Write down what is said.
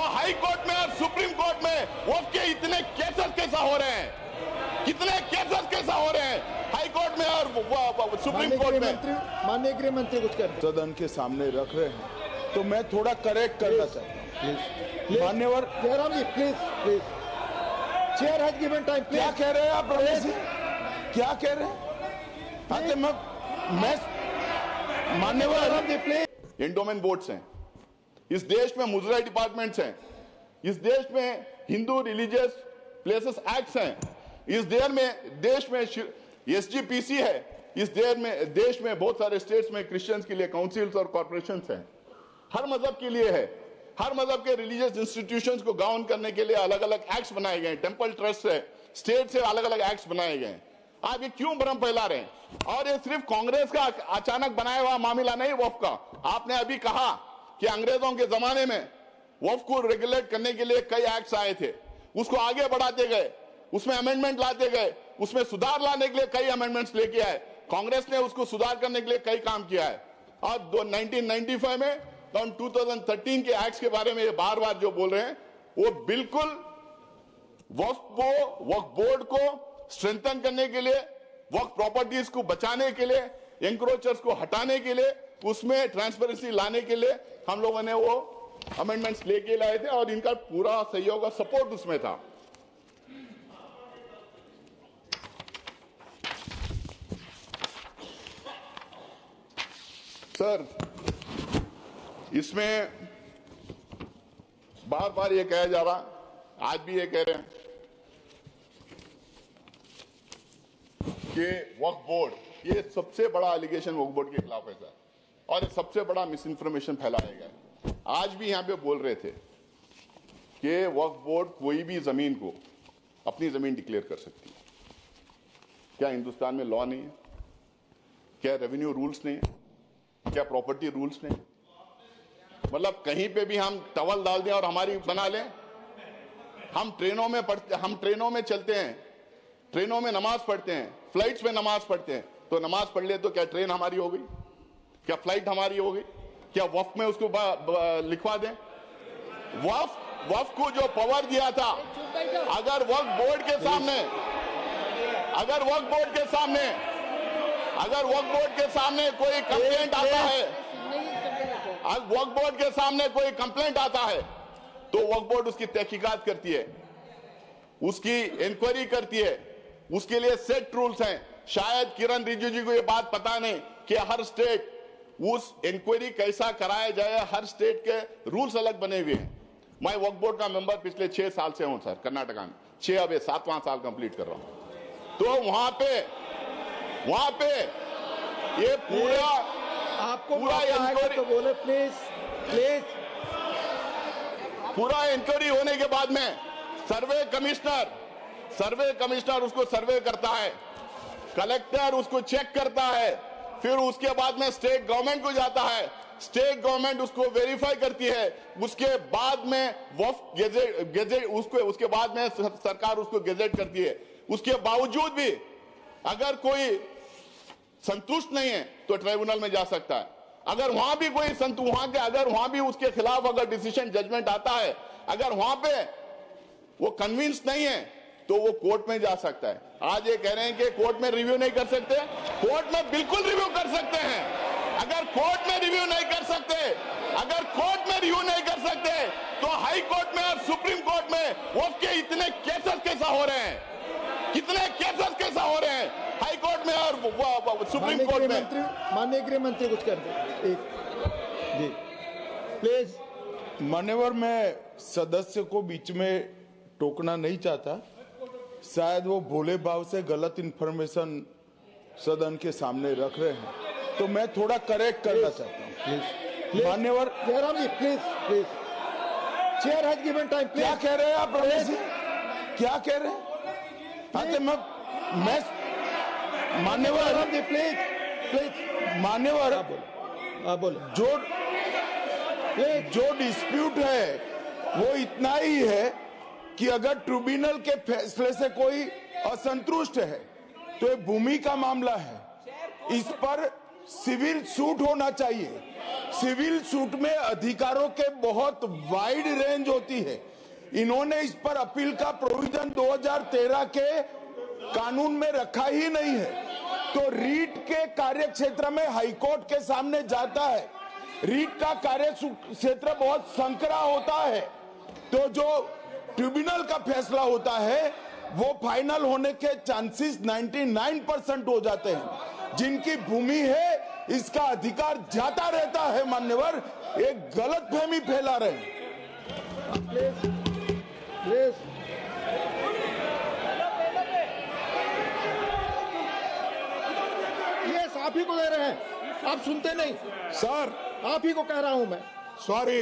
High court में और supreme court में वक्फ के इतने केसेस कैसा हो रहे हैं, कितने केसेस कैसा हो रहे हैं हाई कोर्ट में और सुप्रीम कोर्ट में। माननीय गृह मंत्री कुछ कर सदन के सामने रख रहे हैं, तो मैं थोड़ा करेक्ट करना चाहता हूँ। मान्यवर Jairam ji please please, chair has given time. क्या कह रहे हैं आप रमेश जी, क्या कह रहे हैं? मैं मान्यवर Jairam ji please. Endowment boards हैं इस देश में, मुजराई डिपार्टमेंट्स हैं इस देश में, हिंदू रिलीजियस प्लेसेस एक्ट्स हैं इस देश में एसजीपीसी है इस देश में बहुत सारे स्टेट्स में क्रिश्चियंस के लिए काउंसिल्स और कॉर्पोरेशंस हैं, हर मजहब के लिए है। हर मजहब के रिलीजियस इंस्टीट्यूशंस को गाउन करने के लिए अलग अलग एक्ट्स बनाए गए हैं, टेंपल ट्रस्ट से, स्टेट से अलग अलग एक्ट्स बनाए गए हैं। आप ये क्यों भ्रम फैला रहे हैं? और ये सिर्फ कांग्रेस का अचानक बनाया हुआ मामला नहीं वक्फ का। आपने अभी कहा कि अंग्रेजों के जमाने में वक्फ को रेगुलेट करने के लिए कई एक्ट्स आए थे, उसको आगे बढ़ाते गए, उसमें अमेंडमेंट लाते गए, उसमें सुधार लाने के लिए कई अमेंडमेंट्स लेके आए। कांग्रेस ने उसको सुधार करने के लिए कई काम किया है। और 1995 में 2013 के एक्ट्स के बारे में ये बार बार जो बोल रहे हैं वो बिल्कुल वक्फ बोर्ड को स्ट्रेंथन करने के लिए, वक्फ प्रॉपर्टीज को बचाने के लिए, एंक्रोचर्स को हटाने के लिए, उसमें ट्रांसपेरेंसी लाने के लिए हम लोगों ने वो अमेंडमेंट्स लेके लाए थे और इनका पूरा सहयोग और सपोर्ट उसमें था। सर, इसमें बार बार ये कहा जा रहा, आज भी ये कह रहे हैं कि वक्फ बोर्ड, ये सबसे बड़ा एलिगेशन वक्फ बोर्ड के खिलाफ है सर, और ये सबसे बड़ा मिस इन्फॉर्मेशन फैलाया गया। आज भी यहां पे बोल रहे थे कि वक्फ बोर्ड कोई भी जमीन को अपनी जमीन डिक्लेयर कर सकती है। क्या हिंदुस्तान में लॉ नहीं है? क्या रेवेन्यू रूल्स नहीं है? क्या प्रॉपर्टी रूल्स नहीं? मतलब कहीं पे भी हम टवल डाल दें और हमारी बना लें? हम ट्रेनों में चलते हैं, ट्रेनों में नमाज पढ़ते हैं, फ्लाइट्स में नमाज पढ़ते हैं, तो नमाज पढ़ ले तो क्या ट्रेन हमारी हो गई? क्या फ्लाइट हमारी हो गई? क्या वक्फ में उसको लिखवा दें? वक्फ को जो पावर दिया था, अगर वक्फ बोर्ड के सामने कोई कंप्लेंट आता है, वक्फ बोर्ड के सामने कोई कंप्लेंट आता है तो वक्फ बोर्ड उसकी तहकीकात करती है, उसकी इंक्वायरी करती है, उसके लिए सेट रूल्स हैं। शायद किरण रिजिजू जी को ये बात पता नहीं कि हर स्टेट उस इंक्वायरी कैसा कराया जाए, हर स्टेट के रूल्स अलग बने हुए हैं। मैं वक्फ बोर्ड का मेंबर पिछले 6 साल से हूं सर, कर्नाटका में 6, अब 7वां साल कंप्लीट कर रहा हूं। तो वहां पे ये पूरा इंक्वायरी, तो बोले प्लीज प्लीज। पूरा इंक्वायरी होने के बाद में सर्वे कमिश्नर उसको सर्वे करता है, कलेक्टर उसको चेक करता है, फिर उसके बाद में स्टेट गवर्नमेंट को जाता है, स्टेट गवर्नमेंट उसको वेरीफाई करती है, उसके बाद में वक्फ गेजेट उसके बाद में सरकार उसको गेजेट करती है। उसके बावजूद भी अगर कोई संतुष्ट नहीं है तो ट्राइब्यूनल में जा सकता है। अगर वहां भी कोई अगर वहां भी उसके खिलाफ अगर डिसीजन जजमेंट आता है, अगर वहां पे वो कन्विंस नहीं है तो वो कोर्ट में जा सकता है। आज ये कह रहे हैं कि कोर्ट में रिव्यू नहीं कर सकते, कोर्ट में बिल्कुल रिव्यू कर सकते हैं। अगर कोर्ट में रिव्यू नहीं कर सकते तो हाई कोर्ट में और सुप्रीम कोर्ट में वक्फ के इतने केसेस कैसा हो रहे हैं, कितने केसेस कैसा हो रहे हैं हाई कोर्ट में और सुप्रीम कोर्ट में। माननीय गृह मंत्री कुछ कर दे एक जी प्लीज। मान्यवर, मैं सदस्य को बीच में टोकना नहीं चाहता, शायद वो भोले भाव से गलत इंफॉर्मेशन सदन के सामने रख रहे हैं, तो मैं थोड़ा करेक्ट करना चाहता हूँ। प्लीज मान्यवर Jairam ji please please, chair has given time. क्या कह रहे हैं आप रमेश जी, क्या कह रहे हैं? मैं मान्यवर जयराम जी प्लीज प्लीज। मान्यवर, आप बोलो। जो डिस्प्यूट है वो इतना ही है कि अगर ट्रिब्यूनल के फैसले से कोई असंतुष्ट है तो ये भूमि का मामला है, इस पर सिविल सूट होना चाहिए। सिविल सूट में अधिकारों के बहुत वाइड रेंज होती है। इन्होंने इस पर अपील का प्रोविजन 2013 के कानून में रखा ही नहीं है। तो रीट के कार्य क्षेत्र में हाईकोर्ट के सामने जाता है। रीट का कार्य क्षेत्र बहुत संकरा होता है, तो जो ट्रिब्यूनल का फैसला होता है वो फाइनल होने के चांसेस 99% हो जाते हैं। जिनकी भूमि है इसका अधिकार जाता रहता है। मान्यवर, एक गलतफहमी फैला रहे हैं। यस, आप ही को दे रहे हैं, आप सुनते नहीं सर, आप ही को कह रहा हूं मैं। सॉरी,